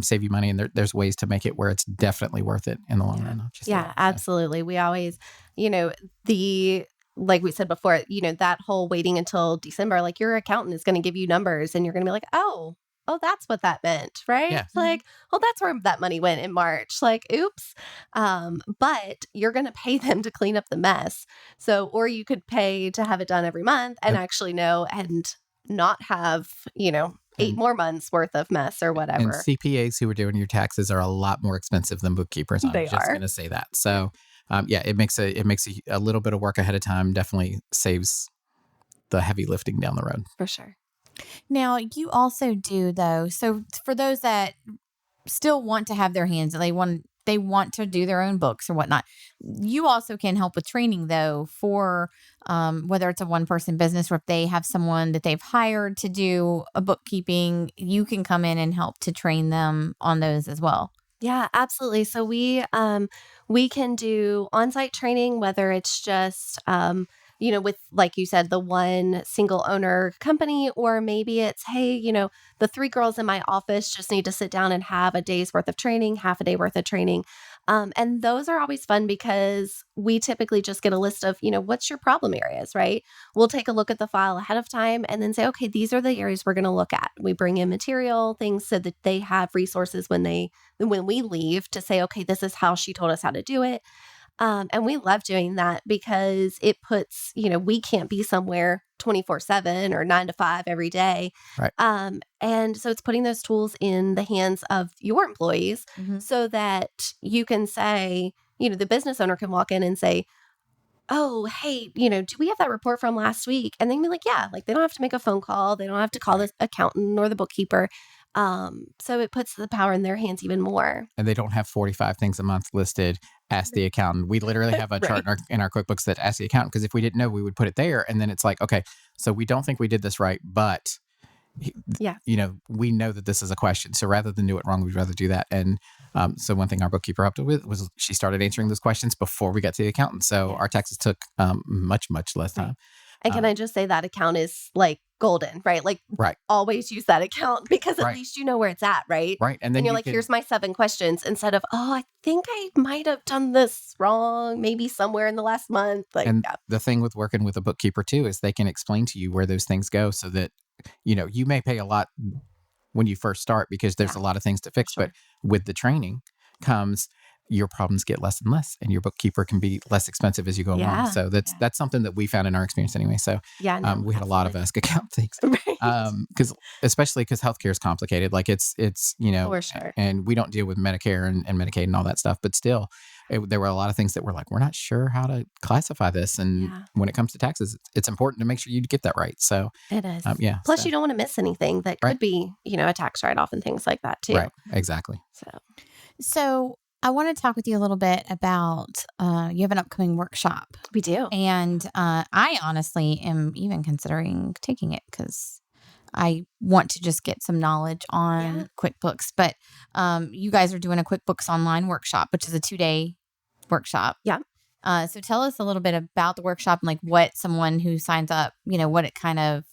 save you money, and there's ways to make it where it's definitely worth it in the long run. Not just Yeah, absolutely. We always, like we said before, that whole waiting until December, like your accountant is going to give you numbers and you're going to be like, oh, that's what that meant, right? Yeah. Like, oh, that's where that money went in March. Like, oops. But you're going to pay them to clean up the mess. So, or you could pay to have it done every month and actually know and not have, 8 more months worth of mess or whatever. And CPAs who are doing your taxes are a lot more expensive than bookkeepers. I'm just going to say that. So, it makes a little bit of work ahead of time. Definitely saves the heavy lifting down the road. For sure. Now, you also do though. So for those that still want to have their hands, they want to do their own books or whatnot. You also can help with training though for whether it's a one-person business or if they have someone that they've hired to do a bookkeeping, you can come in and help to train them on those as well. Yeah, absolutely. So we can do on-site training, whether it's just with, like you said, the one single owner company, or maybe it's, hey, the 3 girls in my office just need to sit down and have a day's worth of training, half a day worth of training. And those are always fun because we typically just get a list of, what's your problem areas, right? We'll take a look at the file ahead of time and then say, okay, these are the areas we're going to look at. We bring in material, things so that they have resources when we leave to say, okay, this is how she told us how to do it. And we love doing that because it puts, we can't be somewhere 24/7 or 9 to 5 every day. Right. And so it's putting those tools in the hands of your employees so that you can say, the business owner can walk in and say, oh, hey, do we have that report from last week? And they can be like, yeah, like they don't have to make a phone call. They don't have to call the accountant or the bookkeeper. So it puts the power in their hands even more. And they don't have 45 things a month listed. Ask the accountant. We literally have a chart in our QuickBooks that asks the accountant, because if we didn't know, we would put it there. And then it's like, okay, so we don't think we did this right, but we know that this is a question. So rather than do it wrong, we'd rather do that. And so one thing our bookkeeper helped with was she started answering those questions before we got to the accountant. So our taxes took much, much less time. And can I just say that account is like golden, right? Like always use that account because at least you know where it's at, right? Right. And then you're like, here's my 7 questions instead of, oh, I think I might have done this wrong, maybe somewhere in the last month. The thing with working with a bookkeeper too is they can explain to you where those things go so that, you may pay a lot when you first start because there's a lot of things to fix, but with the training comes your problems get less and less, and your bookkeeper can be less expensive as you go along. So that's something that we found in our experience anyway. So we had a lot of Ask Account things, especially because healthcare is complicated. Like it's for sure. And we don't deal with Medicare and Medicaid and all that stuff, but still, there were a lot of things that were like, we're not sure how to classify this. And when it comes to taxes, it's important to make sure you get that right. So it is. Plus, you don't want to miss anything that could be, a tax write-off and things like that too. Right. Exactly. So I want to talk with you a little bit about, you have an upcoming workshop. We do. And I honestly am even considering taking it because I want to just get some knowledge on QuickBooks. But you guys are doing a QuickBooks online workshop, which is a 2-day workshop. Yeah. So tell us a little bit about the workshop and like what someone who signs up, what it kind of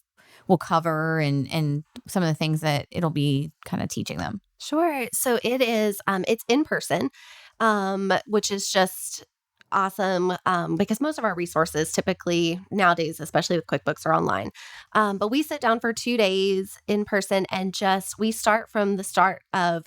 will cover and some of the things that it'll be kind of teaching them. Sure. So it is, it's in person, which is just awesome because most of our resources typically nowadays, especially with QuickBooks, are online. But we sit down for 2 days in person and we start from the start of,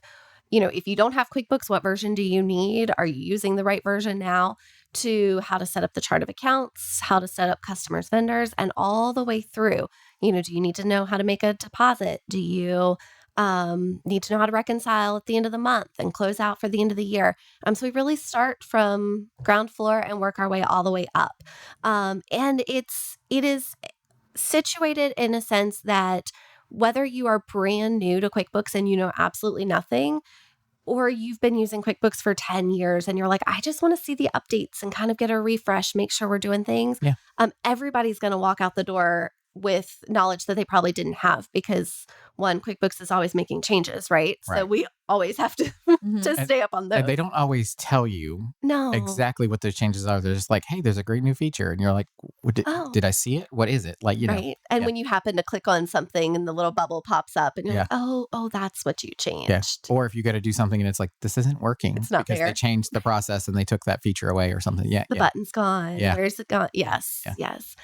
if you don't have QuickBooks, what version do you need? Are you using the right version now? To how to set up the chart of accounts, how to set up customers, vendors, and all the way through. Do you need to know how to make a deposit? Do you need to know how to reconcile at the end of the month and close out for the end of the year? So we really start from ground floor and work our way all the way up. And it is situated in a sense that whether you are brand new to QuickBooks and you know absolutely nothing, or you've been using QuickBooks for 10 years and you're like, I just want to see the updates and kind of get a refresh, make sure we're doing things. Yeah. Everybody's going to walk out the door with knowledge that they probably didn't have because one, QuickBooks is always making changes, right? So Right. we always have to Mhm. to stay up on those. And they don't always tell you No. exactly what those changes are. They're just like, hey, there's a great new feature. And you're like, Oh. did I see it? What is it? Like, you know. Right. And yeah. when you happen to click on something and the little bubble pops up and you're Yeah. like, oh, that's what you changed. Yeah. Or if you got to do something and it's like, this isn't working. It's not because there. they changed the process and they took that feature away or something. Yeah. The button's gone. Yeah. Where's it gone? Yes. Yeah. Yes.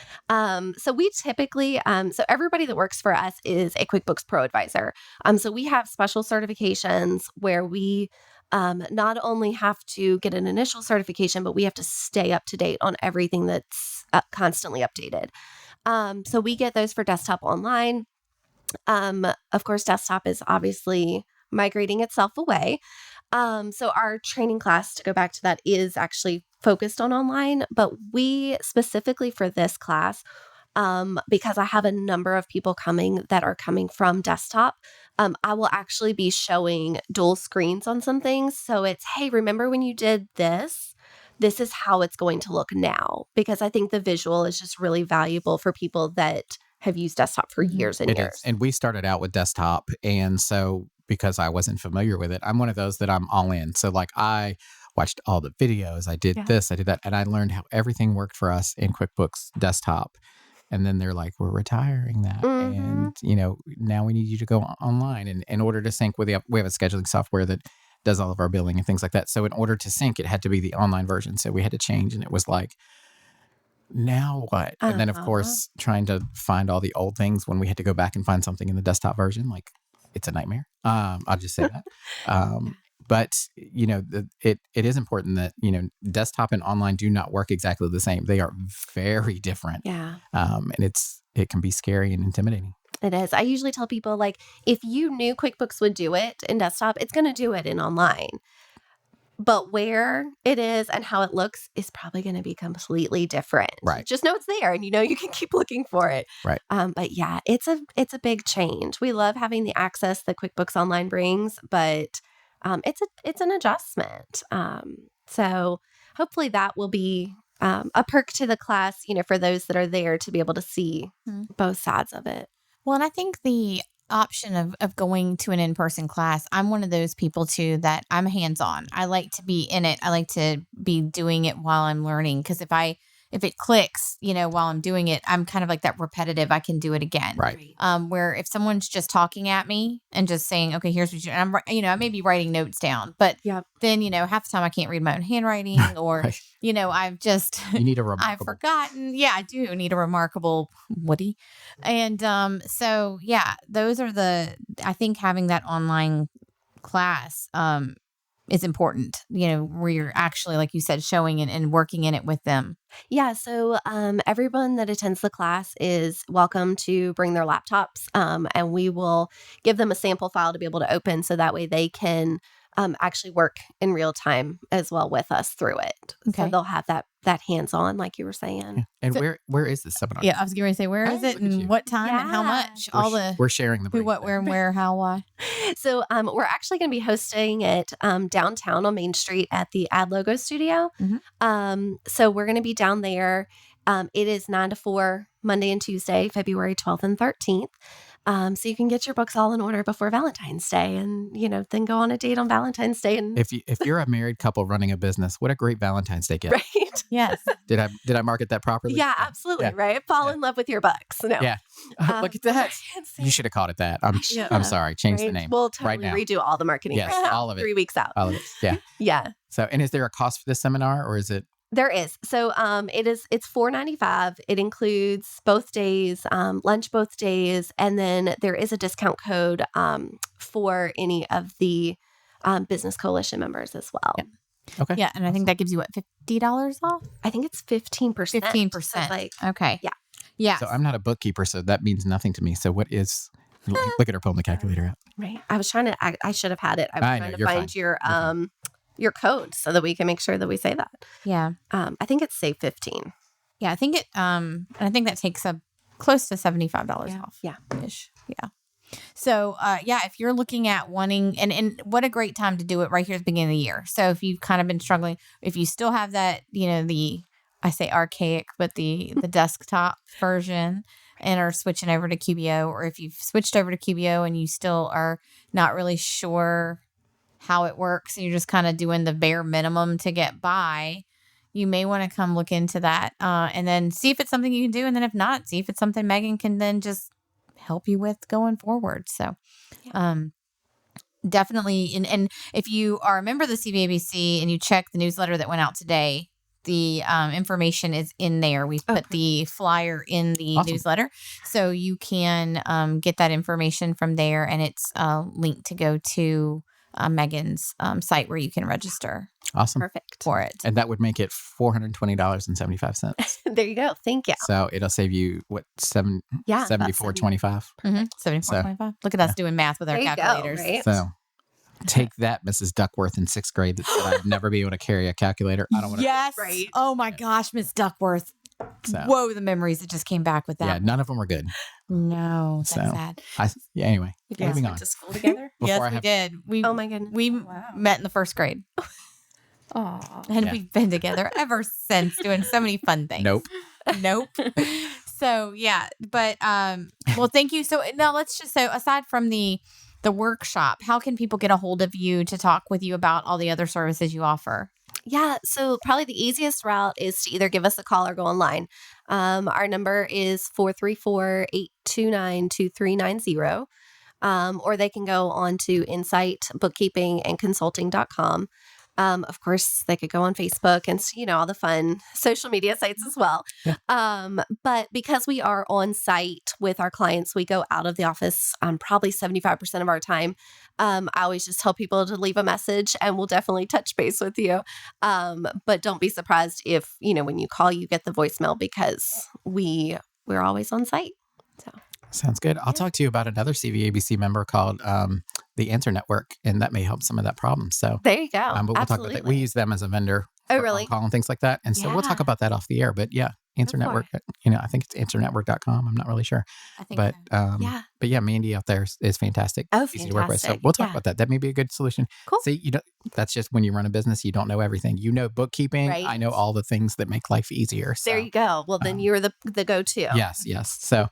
So we typically, so everybody that works for us is a QuickBooks Pro advisor. So we have special certifications where we not only have to get an initial certification, but we have to stay up to date on everything that's constantly updated. So we get those for desktop online. Of course, desktop is obviously migrating itself away. So our training class, to go back to that, is actually focused on online, but we specifically for this class, because I have a number of people coming that are coming from desktop, I will actually be showing dual screens on some things. So it's, hey, remember when you did this? This is how it's going to look now, because I think the visual is just really valuable for people that have used desktop for years and It years. is. And we started out with desktop. And so because I wasn't familiar with it, I'm one of those that I'm all in. So like I watched all the videos, I did this, I did that, and I learned how everything worked for us in QuickBooks Desktop. And then they're like, we're retiring that. And, now we need you to go online. And in order to sync we have a scheduling software that does all of our billing and things like that. So in order to sync, it had to be the online version. So we had to change. And it was like, now what? And then, of course, trying to find all the old things when we had to go back and find something in the desktop version, like it's a nightmare. I'll just say that. But, it is important that, desktop and online do not work exactly the same. They are very different. Yeah. And it can be scary and intimidating. It is. I usually tell people, like, if you knew QuickBooks would do it in desktop, it's going to do it in online. But where it is and how it looks is probably going to be completely different. Right. Just know it's there and you can keep looking for it. Right. But yeah, it's a big change. We love having the access that QuickBooks Online brings, but it's an adjustment. So hopefully that will be a perk to the class, for those that are there to be able to see both sides of it. Well, and I think the option of going to an in-person class, I'm one of those people too that I'm hands-on. I like to be in it. I like to be doing it while I'm learning, because if it clicks, while I'm doing it, I'm kind of like that repetitive. I can do it again. Right. Where if someone's just talking at me and just saying, okay, here's what and I may be writing notes down, but then, half the time I can't read my own handwriting or, Right. I've just, You need a remarkable. I've forgotten. Yeah, I do need a remarkable Woody. And, so yeah, those are I think having that online class, is important, where you're actually, like you said, showing it and working in it with them. Yeah. So everyone that attends the class is welcome to bring their laptops, and we will give them a sample file to be able to open so that way they can actually work in real time as well with us through it. Okay. So they'll have that hands-on, like you were saying. And So- where is this seminar? Yeah, I was going to say, where is Oh, it look at you. and what time and how Yeah. much? We're sharing the who, what, where, and where, how, why. So we're actually going to be hosting it downtown on Main Street at the Ad Logo Studio. So we're going to be down there. It is 9 to 4, Monday and Tuesday, February 12th and 13th. So you can get your books all in order before Valentine's Day and, then go on a date on Valentine's Day. And If you're a married couple running a business, what a great Valentine's Day gift. right. Yes. Did I market that properly? Yeah, absolutely. Yeah. Right. Fall in love with your books. No. Yeah. Look at that. You should have called it that. I'm sorry. Change the Right? name. We'll totally right now. redo all the marketing Yes, right now, all of it. 3 weeks out. All of it. Yeah. Yeah. So, and is there a cost for this seminar or is it? There is. So it's $4.95. It includes both days, lunch both days, and then there is a discount code for any of the Business Coalition members as well. Yeah. Okay. Yeah. And I think that gives you $50 off? I think it's 15%. 15%. So like, Okay. Yeah. Yeah. So I'm not a bookkeeper, so that means nothing to me. So what is? Look at her pulling the calculator out. right. I was trying to. I should have had it. I was I trying know, to you're find fine. your code so that we can make sure that we say that. Yeah. I think it's Save 15. Yeah. I think I think that takes up close to $75 off. Yeah. Ish. Yeah. So, if you're looking at wanting, and what a great time to do it right here at the beginning of the year. So if you've kind of been struggling, if you still have that, I say archaic, but the desktop version and are switching over to QBO, or if you've switched over to QBO and you still are not really sure how it works and you're just kind of doing the bare minimum to get by, you may want to come look into that and then see if it's something you can do. And then if not, see if it's something Megan can then just help you with going forward. So definitely. And if you are a member of the CVABC and you check the newsletter that went out today, the information is in there. We've put the flyer in the newsletter, so you can get that information from there, and it's linked to go to Megan's site where you can register. Awesome. Perfect. For it. And that would make it $420.75. There you go. Thank you. So it'll save you what, $74.25. $74.25. Look at us doing math with our There you calculators. go, right? So take that, Mrs. Duckworth in 6th grade that said I'd never be able to carry a calculator. I don't want to. Yes. Right. Oh my gosh, Miss Duckworth. So, Whoa, the memories that just came back with that. yeah, none of them were good. No, that's So, sad. Anyway, You guys moving went on. to school together? Before I Yes, we have- did. We Oh my goodness. we Wow. met in the 1st grade, Aw. and Yeah. we've been together ever since, doing so many fun things. Nope. Nope. So yeah, but well, thank you. So now let's just aside from the workshop, how can people get a hold of you to talk with you about all the other services you offer? Yeah, so probably the easiest route is to either give us a call or go online. Our number is 434-829-2390. Or they can go on to Insight Bookkeeping and Consulting.com. Of course, they could go on Facebook and, all the fun social media sites as well. Yeah. But because we are on site with our clients, we go out of the office probably 75% of our time. I always just tell people to leave a message and we'll definitely touch base with you. But don't be surprised if, when you call, you get the voicemail because we're always on site. So. Sounds good. I'll talk to you about another CVABC member called the Answer Network, and that may help some of that problem. So There you go. but we'll talk about Absolutely. that. We use them as a vendor. Oh, for really? on-call and things like that. And so we'll talk Yeah. about that off the air. But yeah, Answer Go for Network, I think it's answernetwork.com. I'm not really sure. I think But Yeah. but yeah, Mandy out there is fantastic. Oh, Easy to work with. So fantastic. we'll talk Yeah. about that. That may be a good solution. Cool. See, that's just when you run a business, you don't know everything. You know bookkeeping. Right. I know all the things that make life easier. So There you go. Well, then you're the go-to. yes. So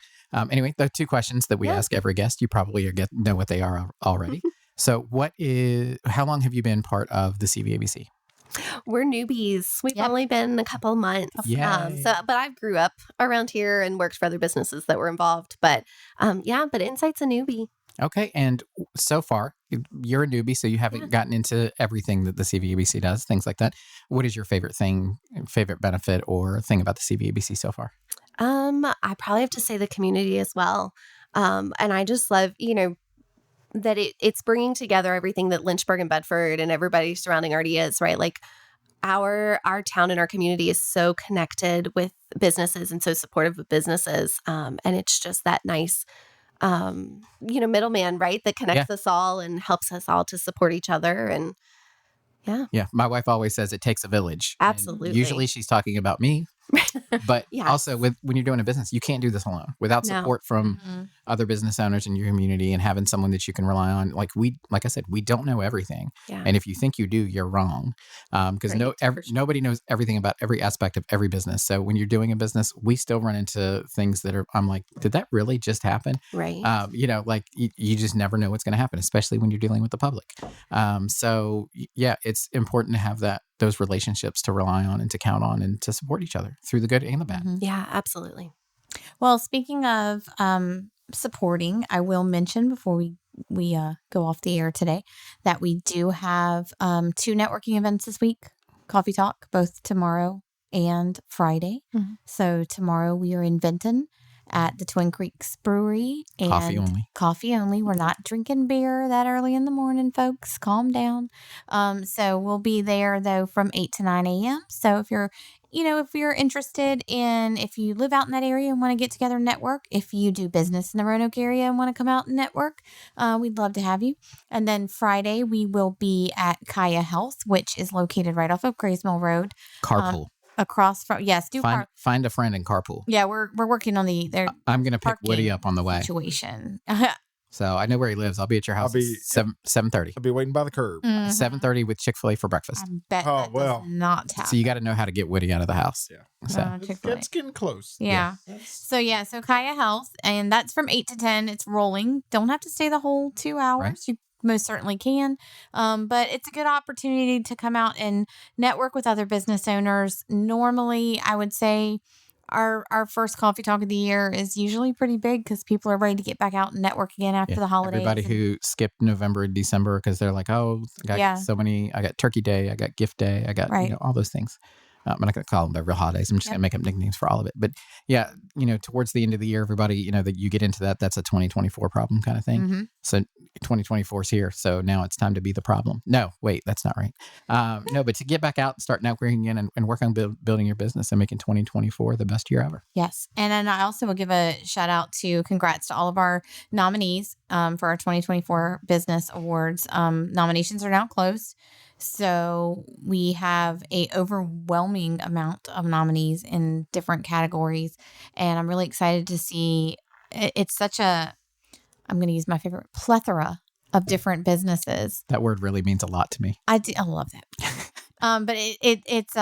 anyway, the 2 questions that we Yeah. ask every guest, you probably know what they are already. So how long have you been part of the CVABC? We're newbies. We've Yep. only been a couple of months. Yay. But I grew up around here and worked for other businesses that were involved. But but Insight's a newbie. Okay. And so far, you're a newbie, so you haven't gotten into everything that the CVABC does, things like that. What is your favorite benefit or thing about the CVABC so far? I probably have to say the community as well. And I just love, that it's bringing together everything that Lynchburg and Bedford and everybody surrounding already is, right? Like our town and our community is so connected with businesses and so supportive of businesses. And it's just that nice, middleman, right? That connects us all and helps us all to support each other. And Yeah. My wife always says it takes a village. And Absolutely. usually she's talking about me. But Yes. also when you're doing a business, you can't do this alone without No. support from Mhm. other business owners in your community and having someone that you can rely on. Like I said, we don't know everything. Yeah. And if you think you do, you're wrong. Because Right, for sure. nobody knows everything about every aspect of every business. So when you're doing a business, we still run into things that I'm like, did that really just happen? Right. You just never know what's going to happen, especially when you're dealing with the public. It's important to have those relationships to rely on and to count on and to support each other through the good and the bad. Mhm. Yeah, absolutely. Well, speaking of supporting, I will mention before we go off the air today that we do have 2 networking events this week. Coffee Talk, both tomorrow and Friday. Mhm. So tomorrow we are in Benton at the Twin Creeks Brewery. And Coffee only. Coffee only. We're not drinking beer that early in the morning, folks. Calm down. So we'll be there though from 8 to 9 a.m. So if you're interested if you live out in that area and want to get together and network, if you do business in the Roanoke area and want to come out and network, we'd love to have you. And then Friday, we will be at Kaya Health, which is located right off of Grays Mill Road. Carpool. Across from, yes, Find a friend and carpool. Yeah, we're working on their I'm going to pick parking Woody up on the way. situation. So I know where he lives. I'll be at your house I'll be- at 7:30. I'll be waiting by the curb. Mhm. 7:30 with Chick-fil-A for breakfast. I bet Oh, that well. does not happen. So you got to know how to get Woody out of the house. Yeah. So Chick-fil-A. It's getting close. Yeah. So Kaya Health, and that's from 8 to 10. It's rolling. Don't have to stay the whole 2 hours. Right. You most certainly can. But it's a good opportunity to come out and network with other business owners. Normally, I would say our first coffee talk of the year is usually pretty big because people are ready to get back out and network again after the holidays. Everybody and- who skipped November and December because they're like, oh, I got Yeah. so many. I got Turkey Day. I got Gift Day. I got Right. all those things. I'm not going to call them the real holidays. I'm just going to make up nicknames for all of it. But yeah, towards the end of the year, everybody, that you get into that's a 2024 problem kind of thing. Mhm. So 2024 is here. So now it's time to be the problem. No, wait, that's not right. No, but to get back out and start networking again and work on building your business and making 2024 the best year ever. Yes. And then I also will give a shout out to congrats to all of our nominees for our 2024 Business Awards. Nominations are now closed. So we have a overwhelming amount of nominees in different categories. And I'm really excited to see it's such a, I'm going to use my favorite, plethora of different businesses. That word really means a lot to me. I love that. But it's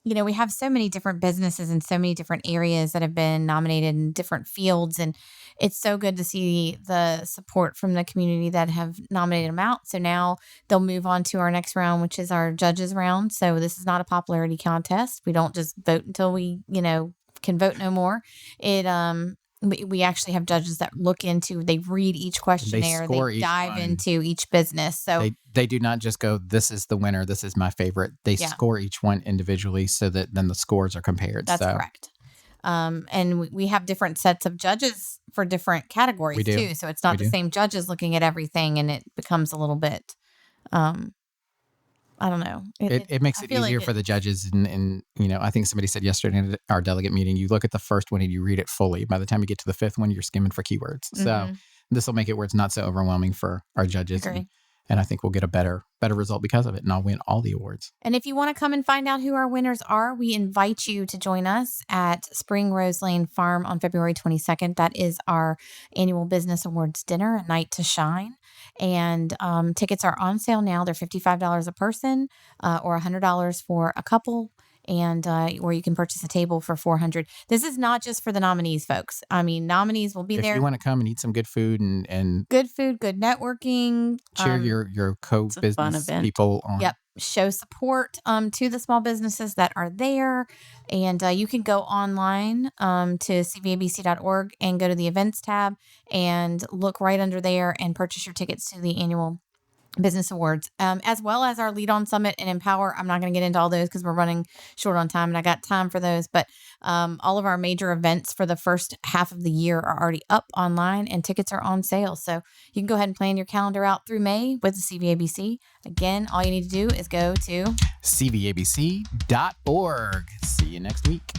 we have so many different businesses in so many different areas that have been nominated in different fields, and it's so good to see the support from the community that have nominated them out. So now they'll move on to our next round, which is our judges round. So this is not a popularity contest. We don't just vote until we can vote no more. We actually have judges that they read each questionnaire, score they each dive one. into each business. So They do not just go, this is the winner, this is my favorite. They score each one individually so that then the scores are compared. that's correct. And we have different sets of judges for different categories We do. too. So it's not We the do. same judges looking at everything, and it becomes a little bit, I don't know. It makes I it feel easier like for the judges. And I think somebody said yesterday in our delegate meeting, you look at the first one and you read it fully. By the time you get to the fifth one, you're skimming for keywords. So Mhm. this will make it where it's not so overwhelming for our judges. Agree. And I think we'll get a better result because of it. And I'll win all the awards. And if you want to come and find out who our winners are, we invite you to join us at Spring Rose Lane Farm on February 22nd. That is our annual Business Awards dinner, a night to shine. And tickets are on sale now. They're $55 a person or $100 for a couple. And or you can purchase a table for $400. This is not just for the nominees, folks. I mean, nominees will be If there. you want to come and eat some good food and Good food, good networking. cheer your a fun co-business event. people on. Yep. Show support to the small businesses that are there. And you can go online to cvabc.org and go to the events tab and look right under there and purchase your tickets to the annual Business Awards, as well as our Lead On Summit and Empower. I'm not going to get into all those because we're running short on time and I got time for those. But all of our major events for the first half of the year are already up online and tickets are on sale. So you can go ahead and plan your calendar out through May with the CVABC. Again, all you need to do is go to cvabc.org. See you next week.